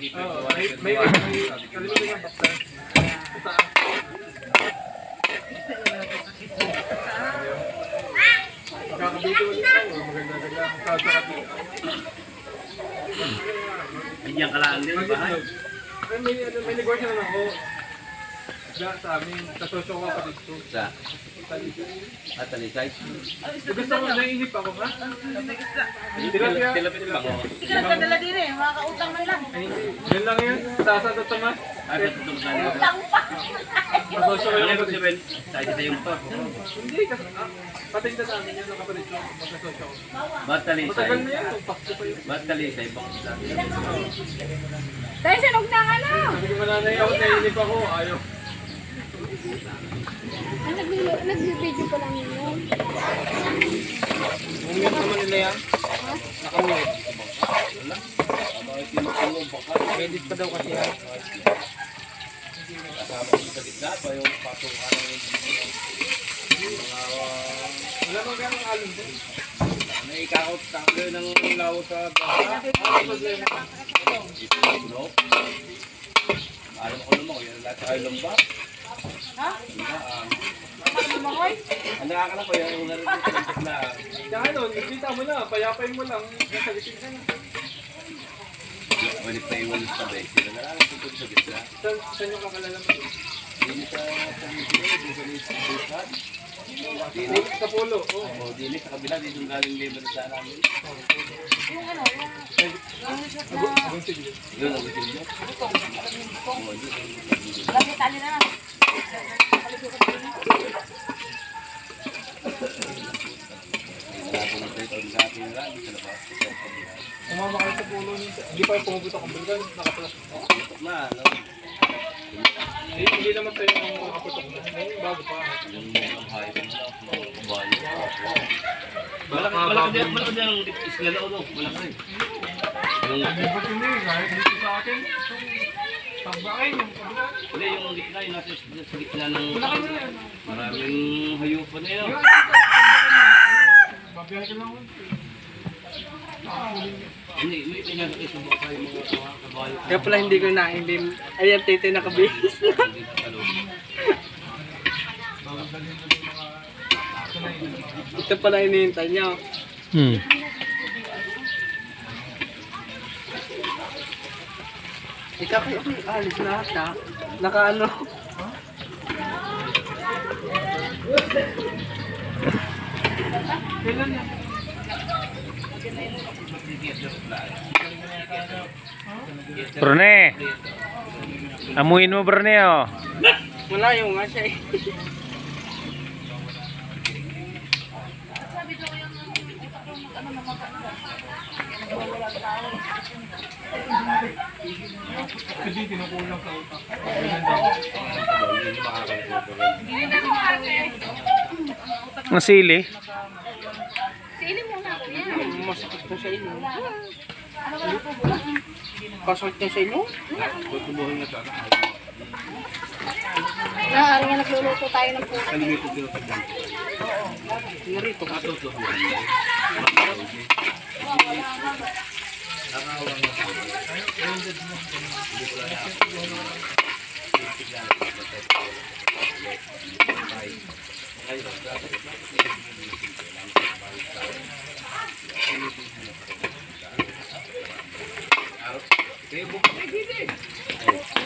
may kalimutan yung bakta. Kakabito ulit ako. Maganda-ganda ang kakabito. Bigyan ka lang din, bahay. May negosyo naman ako. Sa amin, sa sosyo ko pa dito. Sa? At talisay? Gusto mo, naiinip ako, ha? Tilapit lang ako. Hindi ka nagdadala din eh, makakautang man lang. Yan lang yun, sasad at tamas. Ay, tutulog na niyo. Utang pa. Sa sosyo ko Ano yung yung sabihin? Sa isa yung to. Hindi, kasi patinda sa amin yun, ang kapatid ko, magkasosyo ko. Ba't talisay? Matagal na yan, pakto pa yun. Ba't talisay? Bakit lang? Dahil sanog na ano? Sabi ko mananay ako, naiinip ako, ayaw. Nag-video pa lang yun. Umiyot naman nila yan. Nakamiyot. Edit pa daw kasi yan. Kasama ko sa gitna pa yung pasukan ng Wala mang ganong alon doon. naikakot taklo ng law sa baka. Ito, alam ko naman, yung lahat sa kayo lumba. Ha? Lumangoy? Ang nakakala ko yung narinig ko ng gitna. Kaya ano, nakita mo na, payapain mo lang. Nasa gitna ka na. Walit pa iwalit sa bay. Sila na lang tutulog sa gitna. Saan yung kakalala mo? Dili sa pamilya, dili sa busan. Dili Sa pulo, oo. o dili sa kabila, dito galing labor sa namin. Yung ano, Abang sige. Yun ang gusto niyo. lagi tali na lang. Wala po ng tayo sa ating rami sa labas. Umama kayo sa pulo niya. Hindi pa yung pumuputok ang bulgan. Nakapalas. Tutok na, ano? Hindi naman tayo ang makaputok na. Ngayon, bago pa. Yung mga hayop na lang, mga kubayo. Malaki din ang isla na ulo. Malaki. Yung Ba't hindi? Kahit dito sa akin. Pagbakin yung kabila. hindi, yung gitna, yung nasa sa gitna ng Malaki na yan. maraming hayupan na yun. Babiyahe ka lang. Hindi, may pinagkakit sa baka yung mga kabayo. Kaya pala hindi ko nailim. Ayan, tete nakabihis na. Hindi pa talo. Ito pala hinihintay niya. Ikaw kayo, alis lahat ha. Nakaano. Kailan yan? Brune. Amuin mo, Brune, oh. Wala yung nga siya eh. Kasi tinukulang sa utak. Ang sili. Sili muna ako yan. Masakit po sa inyo. Pasakit niya sa inyo? Naari nga nagluluto tayo ng puso. Narito ka.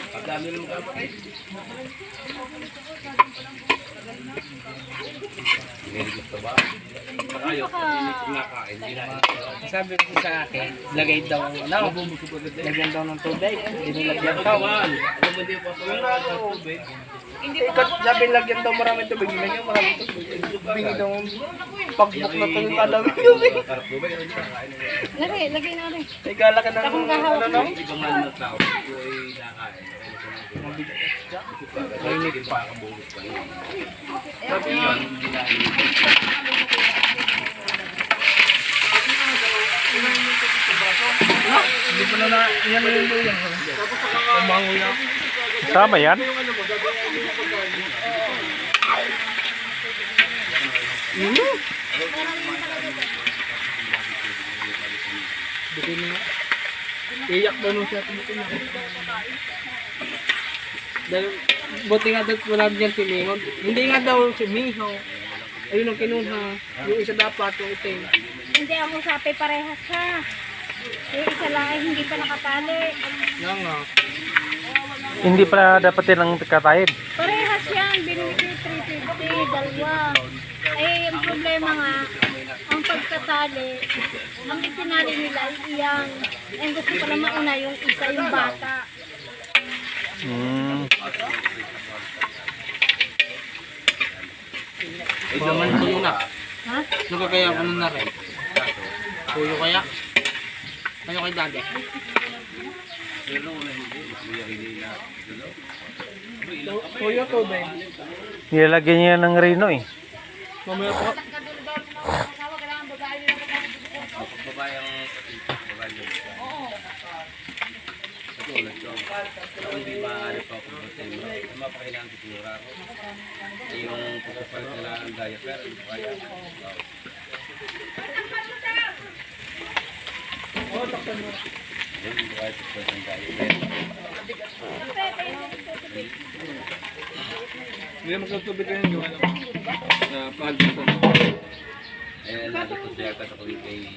Pagdami ng mga kapatid. Hindi gusto ba? Kayo, kinakain, kinain. Sabi ko sa akin, lagay daw, lagyan daw ng tubig. Dinilagyan daw. Alam mo hindi pa sa tubig. Sabi lagyan daw maraming tubig. Lagyan maraming tubig. Bingi daw, pagbuk na ito yung kadaming tubig. Karap tubig, ano yung kinakain? Lagay na rin. Igala ka ng Tapos kahawak ano no? Ibang mahal na tao, ito ay nakain. Mainit pa ang buhok pa yun. Sabi yun, kinain. Hindi pa na yan na yung luyang. Tapos kumango yan. Sama yan? Yung ano mo, gagawin mo yung pagkain. Bigay mo nga. Iyak ba nung siya tumutin na? Dahil, buti nga daw wala dyan si Mihon. Hindi nga daw si Miho. Ayun ang kinuha. Yung isa dapat, yung itim. Hindi ang usapin parehas ha. Yung isa lang ay hindi pa nakatali. Yan nga. Hindi pala dapat nilang katayin. Parehas yan. Binili ko yung 350, dalawa. Eh, ang problema nga, ang pagkatali, ang itinali nila ay iyan. And gusto pala mauna yung isa, yung bata. Hmm. Ito man tuyo na. Ha? Nagkakaya ko na rin. Tuyo kaya? Ano kay dati? Tuyo to ba? Nilalagyan niya ng rino eh. Mamaya pa. Hindi maaari pa ako mapakailangan titura ako. Yung pagpapalit nila ang diaper, hindi ko kaya. Hindi ko kaya pagpapalit ng diaper. Hindi magkatubig kayo yung na pag Eh, nandito siya kasi ako kay